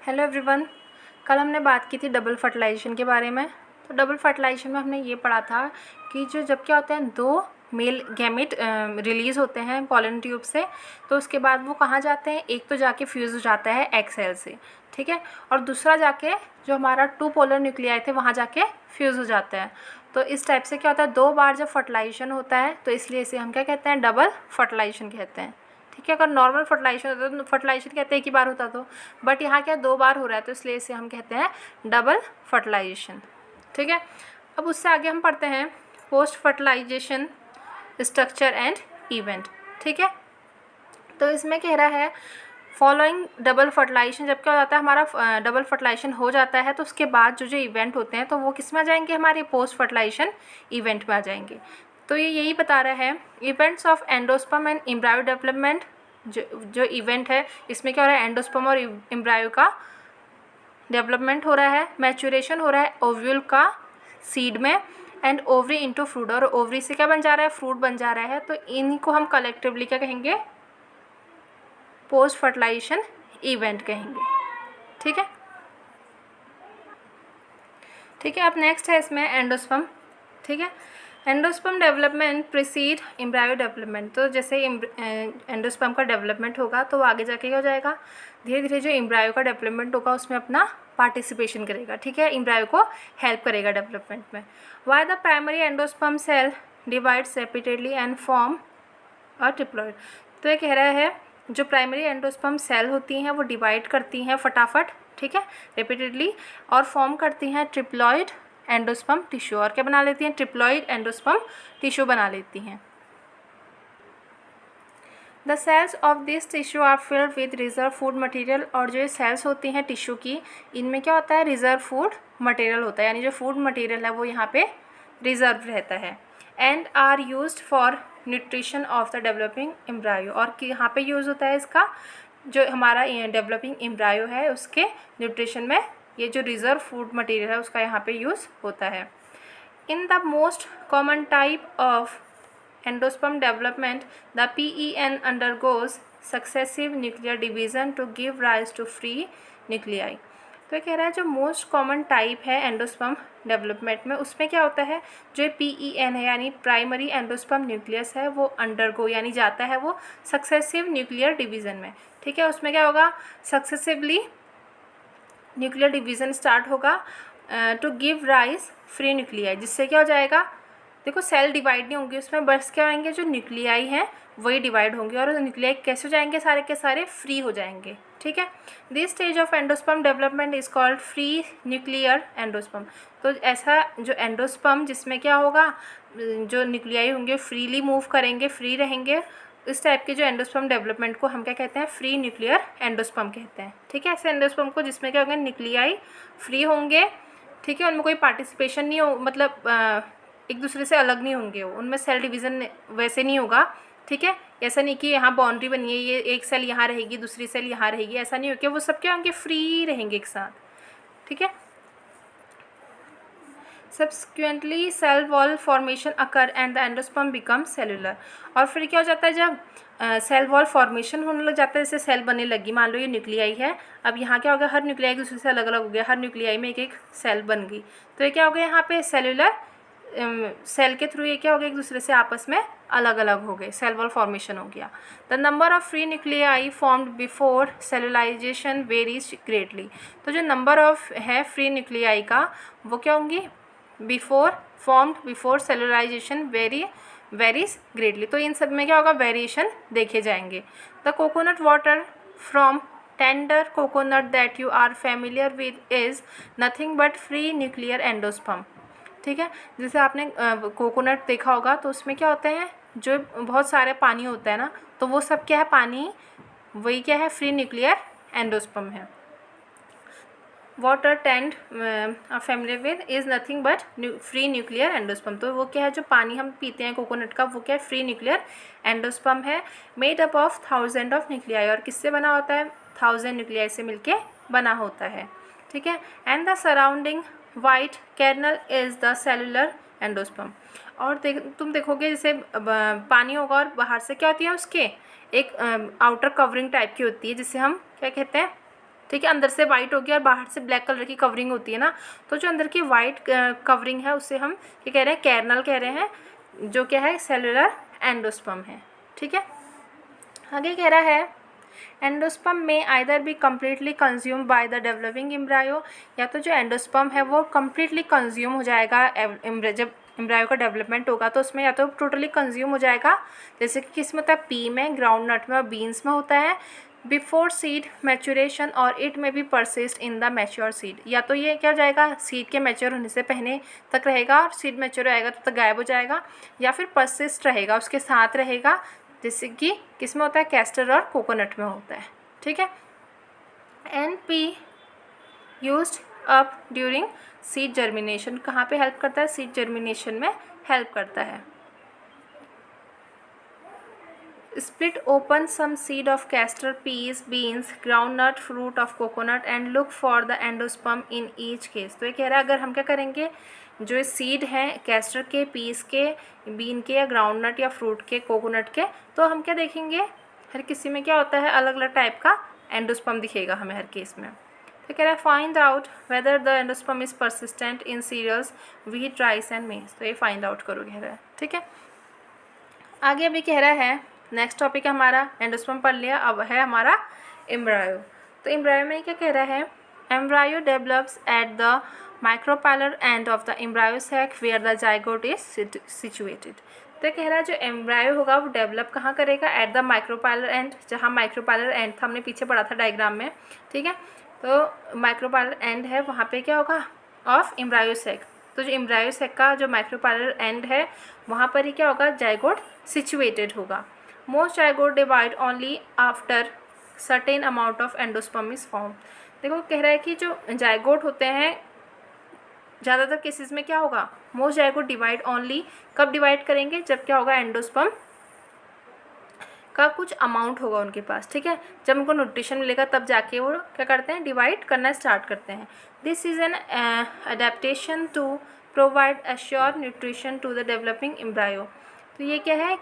Hello everyone. कल हमने बात की थी डबल फर्टिलाइजेशन के बारे में। तो डबल फर्टिलाइजेशन में हमने ये पढ़ा था कि जब क्या होता है, दो मेल गैमेट रिलीज़ होते हैं पॉलन ट्यूब से, तो उसके बाद वो कहाँ जाते हैं, एक तो जाके फ्यूज़ हो जाता है एग सेल से, ठीक है, और दूसरा जाके जो हमारा टू पोलर न्यूक्लियाई थे वहाँ जाके फ्यूज़ हो जाता है। तो इस टाइप से क्या होता है, 2 बार जब फर्टिलाइजेशन होता है तो इसलिए इसे हम क्या कहते हैं, डबल फर्टिलाइजेशन कहते हैं। ठीक है, अगर नॉर्मल फर्टिलाइजेशन होता तो फर्टिलाइजेशन कहते हैं एक ही बार होता तो, बट यहाँ क्या 2 बार हो रहा है तो इसलिए इसे हम कहते हैं डबल फर्टिलाइजेशन। ठीक है, अब उससे आगे हम पढ़ते हैं post fertilization structure and event. ठीक है, तो इसमें कह रहा है फॉलोइंग डबल फर्टिलाइजेशन, जब क्या हो जाता है हमारा डबल फर्टिलाइजेशन हो जाता है तो उसके बाद जो इवेंट होते हैं तो वो किस में आ जाएंगे, हमारे पोस्ट फर्टिलाइजेशन इवेंट में आ जाएंगे। तो ये यही बता रहा है events of endosperm and embryo development. जो इवेंट है इसमें क्या हो रहा है, एंडोस्पर्म और एम्ब्रायो का डेवलपमेंट हो रहा है, मैचुरेशन हो रहा है ओव्यूल का सीड में, एंड ओवरी इनटू फ्रूट, और ओवरी से क्या बन जा रहा है, फ्रूट बन जा रहा है। तो इन्हीं को हम कलेक्टिवली क्या कहेंगे, पोस्ट फर्टिलाइजेशन इवेंट कहेंगे। ठीक है, ठीक है, अब नेक्स्ट है इसमें एंडोस्पर्म। ठीक है, endosperm development preceded embryo development. तो जैसे एंडोस्पर्म का डेवलपमेंट होगा तो वो आगे जाके क्या हो जाएगा, धीरे धीरे जो एम्ब्रायो का डेवलपमेंट होगा उसमें अपना पार्टिसिपेशन करेगा। ठीक है, एम्ब्रायो को हेल्प करेगा डेवलपमेंट में। Why the primary endosperm cell divides repeatedly and form a triploid. तो ये कह रहा है जो प्राइमरी एंडोस्पर्म सेल होती हैं वो डिवाइड करती हैं फटाफट, ठीक है, रिपीटेडली, और फॉर्म करती हैं ट्रिप्लॉइड एंडोस्पर्म टिश्यू, और क्या बना लेती हैं, ट्रिप्लॉइड एंडोस्पर्म टिश्यू बना लेती हैं। The cells of this tissue are filled with reserve food material. और जो ये सेल्स होती हैं टिश्यू की, इनमें क्या होता है, रिजर्व फूड मटेरियल होता है, यानी जो फूड मटेरियल है वो यहाँ पे रिजर्व रहता है। And are used for nutrition of the developing embryo, और कि यहाँ पे यूज़ होता है इसका, जो हमारा डेवलपिंग एम्ब्रायो है उसके न्यूट्रिशन में ये जो रिजर्व फूड मटेरियल है उसका यहाँ पे यूज़ होता है। In the most common type of endosperm development, the PEN undergoes successive nuclear division to give rise to free nuclei। तो ये कह रहा है जो मोस्ट कॉमन टाइप है एंडोस्पर्म डेवलपमेंट में, उसमें क्या होता है, जो PEN है यानी प्राइमरी एंडोस्पर्म न्यूक्लियस है वो अंडरगो यानी जाता है वो सक्सेसिव न्यूक्लियर डिवीज़न में। ठीक है, उसमें क्या होगा, सक्सेसिवली न्यूक्लियर डिवीज़न स्टार्ट होगा to give rise free nuclei, जिससे क्या हो जाएगा, देखो सेल डिवाइड नहीं होंगे उसमें, बस क्या होंगे, जो न्यूक्लियाई हैं वही डिवाइड होंगे, और न्यूक्लियाई कैसे हो जाएंगे, सारे के सारे फ्री हो जाएंगे। ठीक है, this stage of endosperm development is called free nuclear endosperm. तो ऐसा जो एंडोस्पर्म जिसमें क्या होगा, जो न्यूक्लियाई होंगे फ्रीली मूव करेंगे, फ्री रहेंगे, इस टाइप के जो एंडोस्पर्म डेवलपमेंट को हम क्या कहते हैं, फ्री न्यूक्लियर एंडोस्पर्म कहते हैं। ठीक है, ऐसे एंडोस्पर्म को जिसमें क्या होगा, न्यूक्लियाई फ्री होंगे, ठीक है, उनमें कोई पार्टिसिपेशन नहीं हो, मतलब एक दूसरे से अलग नहीं होंगे, उनमें सेल डिवीज़न वैसे नहीं होगा। ठीक है, ऐसा नहीं कि यहाँ बाउंड्री बनी है, ये एक सेल यहाँ रहेगी दूसरी सेल यहाँ रहेगी, ऐसा नहीं होगा, वो सब क्या होंगे, फ्री रहेंगे एक साथ। ठीक है, subsequently cell wall formation occur and the endosperm become cellular. और फिर क्या हो जाता है, जब सेल वॉल फॉर्मेशन होने लग जाता है, जैसे सेल बनने लगी, मान लो ये न्यूक्लियाई है, अब यहाँ क्या हो गया, हर न्यूक्लियाई दूसरे से अलग अलग हो गया, हर न्यूक्लियाई में एक एक सेल बन गई, तो ये क्या हो गया, यहाँ पे सेलुलर सेल के थ्रू ये क्या हो गया, एक दूसरे से आपस में अलग अलग हो गए, सेल वॉल फॉर्मेशन हो गया। The number of free nuclei formed before cellularisation varies greatly. तो जो नंबर ऑफ है फ्री न्यूक्लियाई का वो क्या होंगी, बिफोर सेलुलाइजेशन वेरीज ग्रेटली। तो इन सब में क्या होगा, वेरिएशन देखे जाएंगे। The coconut water from tender coconut that you are familiar with is nothing but free nuclear endosperm. ठीक है, जैसे आपने कोकोनट देखा होगा तो उसमें क्या होते हैं, जो बहुत सारे पानी होता है ना, तो वो सब क्या है, पानी, वही क्या है, फ्री न्यूक्लियर एंडोस्पर्म है। Water tend family with is nothing but free nuclear endosperm. तो वो क्या है, जो पानी हम पीते हैं कोकोनट का वो क्या है, फ्री न्यूक्लियर एंडोस्पर्म है। Made up of 1000 of nuclei, और किससे बना होता है, 1000 न्यूक्लियाई से मिलके बना होता है। ठीक है, and the surrounding white kernel is the cellular endosperm. और तुम देखोगे जैसे पानी होगा और बाहर से क्या होती है, उसके एक आउटर कवरिंग टाइप की होती है जिसे हम क्या कहते हैं, ठीक है, अंदर से वाइट होगी और बाहर से ब्लैक कलर की कवरिंग होती है ना, तो जो अंदर की वाइट कवरिंग है उससे हम क्या कह रहे हैं, कैर्नल कह रहे हैं, जो क्या है सेलुलर एंडोस्पर्म है। ठीक है, आगे कह रहा है एंडोस्पर्म में either be completely consume by the developing embryo, या तो जो एंडोस्पर्म है वो कम्प्लीटली कंज्यूम हो जाएगा जब एम्ब्रायो का डेवलपमेंट होगा, तो उसमें या तो टोटली कंज्यूम हो जाएगा, जैसे कि किस में होता है, पी में, ग्राउंड नट में और बीन्स में होता है, बिफोर सीड मैचुरेशन, और it may be persist in the mature seed, या तो ये क्या हो जाएगा, सीड के मैच्योर होने से पहले तक रहेगा और सीड मैच्योर आएगा तो तक गायब हो जाएगा, या फिर परसिस्ट रहेगा, उसके साथ रहेगा, जैसे कि किस में होता है, कैस्टर और कोकोनट में होता है। ठीक है, एन पी used up during seed germination, कहाँ पे हेल्प करता है, सीड जर्मिनेशन में हेल्प करता है। Split open some seed of castor, peas, beans, groundnut, fruit of coconut and look for the endosperm in each case। तो ये कह रहा है अगर हम क्या करेंगे, जो सीड हैं कैस्टर के, पीस के, बीन के या ग्राउंडनट या फ्रूट के, कोकोनट के, तो हम क्या देखेंगे, हर किसी में क्या होता है, अलग अलग टाइप का एंडोस्पर्म दिखेगा हमें हर केस में। तो कह रहा है find out whether the endosperm is persistent in cereals, wheat, rice and maize. तो ये फाइंड आउट करो कह रहा है। ठीक है, आगे अभी कह रहा है नेक्स्ट टॉपिक है हमारा, एंडोस्पर्म पढ़ लिया, अब है हमारा एम्ब्रायो। तो एम्ब्रायो में क्या कह रहा है, embryo develops at the micropylar end of the embryo sac where the zygote is situated. तो कह रहा है जो एम्ब्रायो होगा वो डेवलप कहाँ करेगा, एट द माइक्रोपाइलर एंड, जहाँ माइक्रोपाइलर एंड था, हमने पीछे पढ़ा था डायग्राम में। ठीक है, तो माइक्रोपाइलर एंड है वहाँ पे क्या होगा, ऑफ एम्ब्रायो सैक, तो जो एम्ब्रायो सैक का जो माइक्रोपाइलर एंड है वहाँ पर ही क्या होगा, जाइगोट सिचुएटेड होगा। Most zygote divide only after certain amount of endosperm is form. देखो कह रहा है कि जो जाइगोट होते हैं ज़्यादातर केसेस में क्या होगा, मोस्ट जाइगोट डिवाइड ओनली, कब डिवाइड करेंगे, जब क्या होगा, एंडोस्पर्म का कुछ अमाउंट होगा उनके पास। ठीक है, जब उनको न्यूट्रिशन मिलेगा तब जाके वो क्या करते हैं, डिवाइड करना स्टार्ट करते हैं। This is an adaptation to provide assure nutrition to the developing embryo. तो ये क्या है,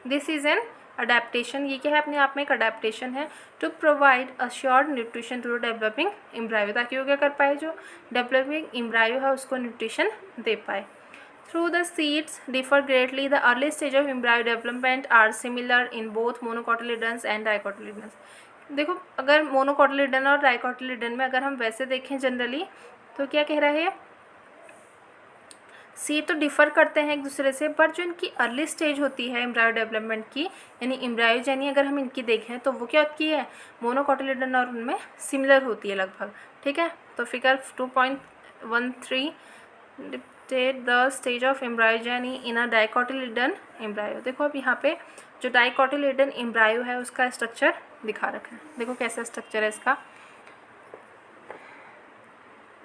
दिस इज़ एन अडेप्टेशन, ये क्या है, अपने आप में एक अडेप्टेशन है, to provide assured nutrition to the developing embryo, ताकि वो क्या कर पाए, जो डेवलपिंग एम्ब्रायो है उसको न्यूट्रिशन दे पाए। Through the seeds differ greatly. The early stage of embryo development are similar in both monocotyledons and dicotyledons। देखो अगर मोनोकोटिलिडन और डाइकोटिलिडन में अगर हम वैसे देखें जनरली, तो क्या कह रहा है, सीड तो डिफ़र करते हैं एक दूसरे से, पर जो इनकी अर्ली स्टेज होती है एम्ब्रायो डेवलपमेंट की, यानी एम्ब्रायोजेनी अगर हम इनकी देखें तो वो क्या होती है, मोनोकोटिलिडन और उनमें सिमिलर होती है लगभग। ठीक है, तो figure 2.13 dictate the stage of embryogeny in a dicotyledon embryo. देखो अब यहाँ पे जो डाइकोटिलिडन एम्ब्रायो है उसका स्ट्रक्चर दिखा रखा है, देखो कैसा स्ट्रक्चर है इसका।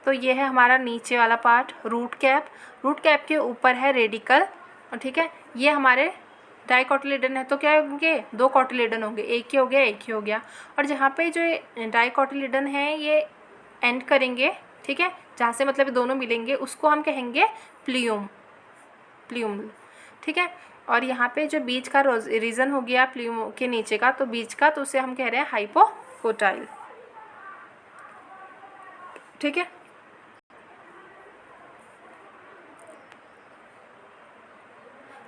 तो ये है हमारा नीचे वाला part, root cap, root cap के ऊपर है रेडिकल, और ठीक है, ये हमारे डाइकोटिलिडन है, तो क्या होंगे, दो कोटिलिडन होंगे, एक ही हो गया, एक ही हो गया, और जहाँ पे जो डाइकोटिलिडन है ये एंड करेंगे, ठीक है, जहाँ से मतलब दोनों मिलेंगे उसको हम कहेंगे प्लियूम, प्लियूम। ठीक है, और यहाँ पे जो बीच का रीजन हो गया प्लियूम के नीचे का, तो बीच का, तो उसे हम कह रहे हैं हाइपोकोटाइल। ठीक है,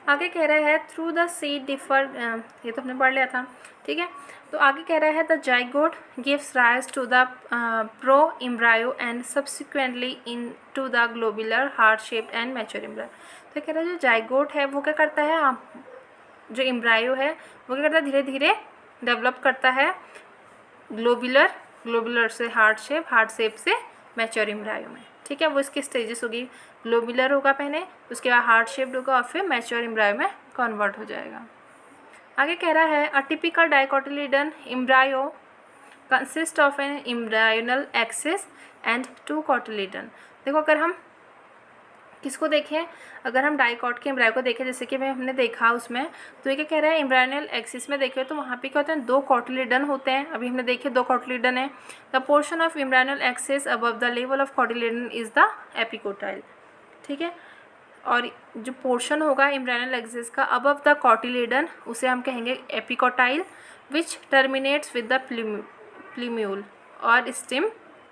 आगे कह रहा है थ्रू द सीड डिफर, ये तो हमने पढ़ लिया था। ठीक है, तो आगे कह रहा है the zygote gives rise to the proembryo and subsequently into the globular heart shaped and mature embryo. तो कह रहा है जो जाइगोट है वो क्या करता है, जो एम्ब्रायो है वो क्या करता है, धीरे धीरे डेवलप करता है ग्लोबुलर, ग्लोबुलर से हार्ट शेप से मैच्योर एम्ब्रायो में। ठीक है, वो इसकी स्टेजेस होगी, ग्लोबुलर होगा पहले, उसके बाद हार्ट शेप्ड होगा और फिर मैच्योर एम्ब्रायो में कन्वर्ट हो जाएगा। आगे कह रहा है a typical dicotyledon embryo consist of an embryonal axis and 2 cotyledon. देखो अगर हम किसको देखें, अगर हम डाइकॉट के एम्ब्रायो को देखें, जैसे कि हमने देखा उसमें, तो ये क्या कह रहा है, एम्ब्रायोनल एक्सिस में देखें तो वहाँ पे क्या होते हैं, 2 कोटिलिडन होते हैं, अभी हमने देखे 2 कोटिलिडन है। The portion of embryonal axis above the level of cotyledon is the epicotyl. ठीक है, और जो पोर्शन होगा एम्ब्रायोनल एक्सिस का अबव द कोटिलिडन उसे हम कहेंगे epicotyl, which terminates with the plumule, और स्टेम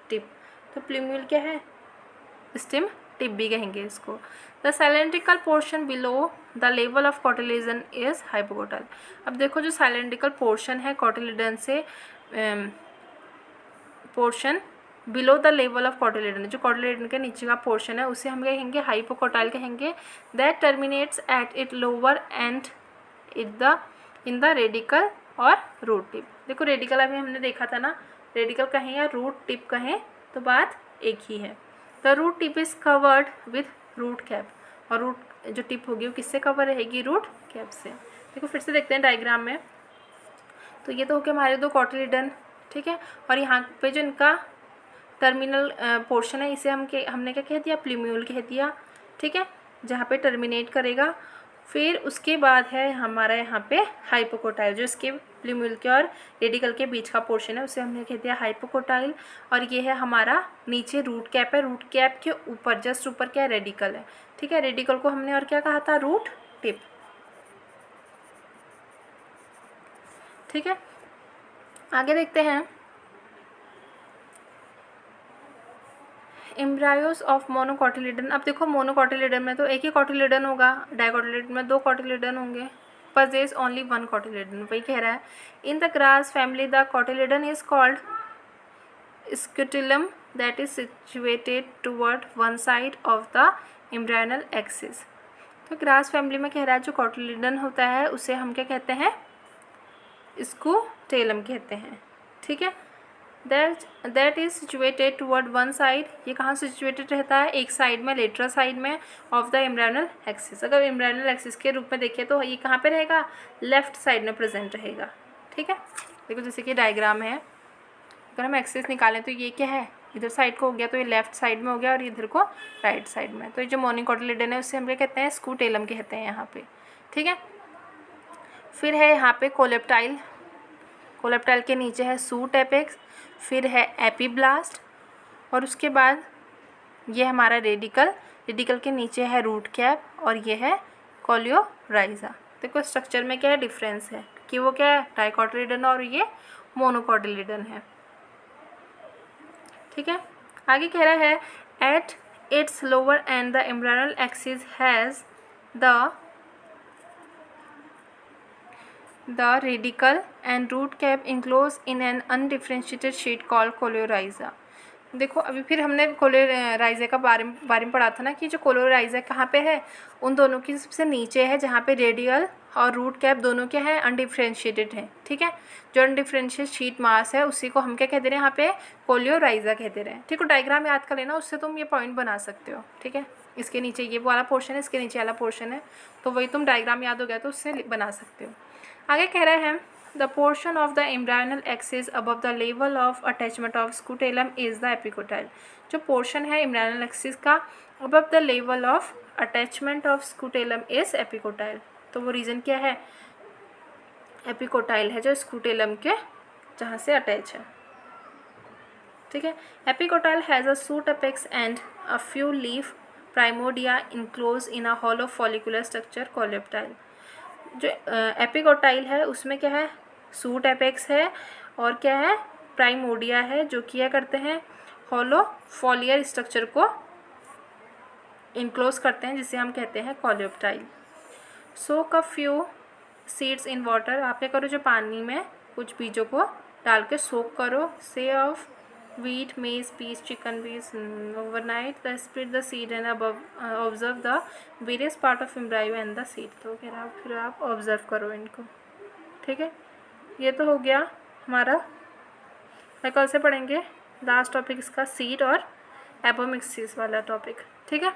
टिप। तो प्लूम्यूल क्या है, स्टेम टिप भी कहेंगे इसको। The cylindrical portion below the level of cotyledon is hypocotyl. अब देखो जो साइलेंड्रिकल पोर्शन है कॉटिलेडन से portion below the level of cotyledon, जो कॉटिलेडन के नीचे का पोर्शन है उसे हम कहेंगे हाइपोकोटाइल कहेंगे। That terminates at it lower and in the radical और रूट टिप। देखो रेडिकल अभी हमने देखा था ना, रेडिकल कहें या रूट टिप कहें तो बात एक ही है। The root tip is covered with root cap, और रूट जो टिप होगी वो किससे कवर रहेगी, रूट कैप से। देखो फिर से देखते हैं डायग्राम में। तो ये तो हो गया हमारे दो कॉटिलेडन, ठीक है। और यहाँ पे जो इनका टर्मिनल पोर्शन है इसे हमने क्या कह दिया, प्लूम्यूल कह दिया, ठीक है, जहाँ पे टर्मिनेट करेगा। फिर उसके बाद है हमारा यहाँ पे हाइपोकोटाइल, जो इसके प्लूम्यूल के और रेडिकल के बीच का पोर्शन है उसे हमने कह दिया हाइपोकोटाइल। और ये है हमारा नीचे रूट कैप है, रूट कैप के ऊपर जस्ट ऊपर क्या है, रेडिकल है, ठीक है। रेडिकल को हमने और क्या कहा था, रूट टिप, ठीक है। आगे देखते हैं एम्ब्रायोस ऑफ मोनोकॉटिलेडन। अब देखो मोनोकॉटिलेडन में तो एक ही कॉटिलेडन होगा, डाइकॉटिलेडन में दो कॉटिलेडन होंगे, पर there is only one cotyledon, वही कह रहा है। In the grass family the cotyledon is called scutellum that is situated toward one side of the embryonal axis. तो ग्रास फैमिली में कह रहा है जो कॉटिलेडन होता है उसे हम क्या कहते हैं, स्क्यूटेलम कहते हैं, ठीक है। That is situated toward one side, ये कहाँ सिचुएटेड रहता है, एक साइड में, लेटरल साइड में ऑफ द एम्ब्रायनल एक्सिस। अगर एम्ब्रायनल एक्सिस के रूप में देखें तो ये कहाँ पे रहेगा, लेफ्ट साइड में प्रेजेंट रहेगा, ठीक है। देखो जैसे कि डायग्राम है, अगर हम एक्सिस निकालें तो ये क्या है, इधर साइड को हो गया तो ये लेफ्ट साइड में हो गया और इधर को राइट साइड में। तो ये जो मोनोकॉटिलेडन है उससे हम क्या कहते हैं, स्क्यूटेलम कहते हैं यहाँ पे, ठीक है। फिर है यहाँ पे कोलेप्टाइल, कोलेप्टाइल के नीचे है सूट एपेक्स, फिर है एपीब्लास्ट, और उसके बाद ये हमारा रेडिकल, रेडिकल के नीचे है रूट कैप, और ये है कोलियोराइजा। देखो स्ट्रक्चर में क्या है, डिफरेंस है कि वो क्या है, डाइकॉटिलेडन और ये मोनोकॉटिलेडन है, ठीक है। आगे कह रहा है at its lower and the embryonal axis has the radical and root cap enclosed in an undifferentiated sheet called coleorhiza। देखो अभी फिर हमने कोलेराइजा का बारे में पढ़ा था ना कि जो कोलेराइजा कहाँ पे है, उन दोनों की सबसे नीचे है जहाँ पे रेडियल और रूट कैप दोनों क्या है, अनडिफ्रेंशिएटेड है, ठीक है। जो अनडिफ्रेंशिएटेड शीट मास है उसी को हम क्या कहते रहे हैं, यहाँ पे कोलेराइजा कहते रहे हैं, ठीक है। डायग्राम याद कर लेना, उससे तुम ये पॉइंट बना सकते हो, ठीक है। इसके नीचे ये वाला पोर्शन है, इसके नीचे वाला पोर्शन है, तो वही तुम डायग्राम याद हो गया तो उससे बना सकते हो। आगे कह रहे हैं the portion of the embryonal axis above the level of attachment of scutellum is the epicotyl. जो पोर्शन है एम्ब्रायनल एक्सिस का above the level of attachment of scutellum is epicotyl. तो वो रीजन क्या है, एपिकोटाइल है जो स्क्यूटेलम के जहाँ से अटैच है, ठीक है। Epicotyl has a suit apex and a few leaf primordia enclose in a hollow follicular structure coleoptile. जो एपिकोटाइल है उसमें क्या है, सूट एपेक्स है और क्या है, प्राइमोडिया है, जो किया करते हैं हॉलो फॉलियर स्ट्रक्चर को इनक्लोज करते हैं, जिसे हम कहते हैं coleoptile. Soak a few seeds in water, आप क्या करो, जो पानी में कुछ बीजों को डाल के सोक करो, से of wheat, maize, peas, chicken peas overnight. Split the seed and observe the various part of embryo and the seed। तो फिर आप ऑब्जर्व करो इनको, ठीक है। ये तो हो गया हमारा, मैं कल से पढ़ेंगे लास्ट टॉपिक इसका सीड और एपोमिक्सिस वाला टॉपिक, ठीक है।